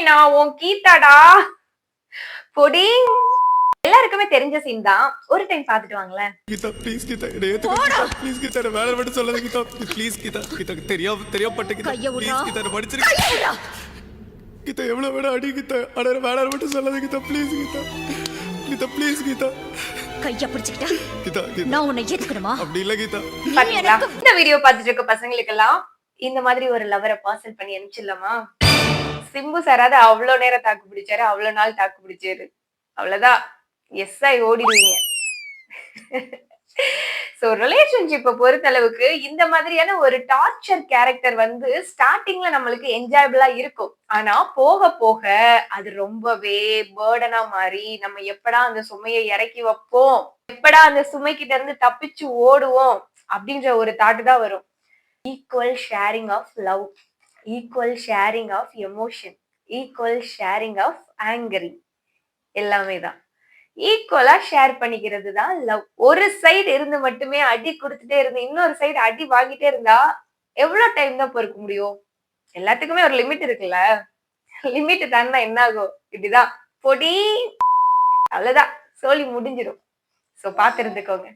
நான் உன் கீதாடா பொடி. எல்லாருக்குமே தெரிஞ்ச சீன் தான், ஒரு டைம் பாத்துட்டு வாங்களேன். கீதா ப்ளீஸ் கீதா ஏத்துக்கோ ப்ளீஸ் கீதா வேற மட்டும் சொல்லாத கீதா ப்ளீஸ் கீதா கீதா தெரியப்பட்ட கீதா ப்ளீஸ் கீதா படிச்சிருக்கேன் கீதா எவ்வளவு வேணா அடி கீதா அட வேற மட்டும் சொல்லாத கீதா ப்ளீஸ் கீதா கீதா ப்ளீஸ் கீதா கைய பிடிச்சிக்கிட்டா கீதா நான் உன்னை ஏத்துக்கணுமா? அப்படி இல்ல கீதா. பாத்தீங்களா, இந்த வீடியோ பாத்துட்டு இருக்க பசங்களுக்கெல்லாம் இந்த மாதிரி ஒரு லவரை பார்சல் பண்ணி அனுப்பிச்சிடலாமா? சிம்பு சாராவது அவ்வளவு நேரம் தாக்கு பிடிச்சாரு, அவ்வளவு நாள் தாக்கு பிடிச்சாரு. அவ்வளவுதான், எஸ் ஆய் ஓடிடுவீங்க. சோ ரிலேஷன்ஷிப்பை பொறுத்தளவுக்கு இந்த மாதிரியான ஒரு டார்ச்சர் கேரக்டர் வந்து ஸ்டார்டிங்ல நம்மளுக்கு என்ஜாயபிளா இருக்கும். ஆனா போக போக அது ரொம்பவே பேர்டனா மாறி நம்ம எப்படா அந்த சுமையை இறக்கி வைப்போம், எப்படா அந்த சுமை கிட்ட இருந்து தப்பிச்சு ஓடுவோம் அப்படின்ற ஒரு தாட் தான் வரும். Equal sharing of love, equal sharing of emotion, equal sharing of angry, எல்லாமே தான் ஈக்குவலா ஷேர் பண்ணிக்கிறது தான் லவ். ஒரு சைடு இருந்து மட்டுமே அடி கொடுத்துட்டே இருந்து இன்னொரு சைடு அடி வாங்கிட்டே இருந்தா எவ்வளவு டைம் தான் பொறுக்க முடியும்? எல்லாத்துக்குமே ஒரு லிமிட் இருக்குல்ல. லிமிட் தானே என்ன ஆகும், இப்படிதான் பொடி, அவ்வளவுதான், சோலி முடிஞ்சிடும். சோ பாத்து இருந்துக்கோங்க.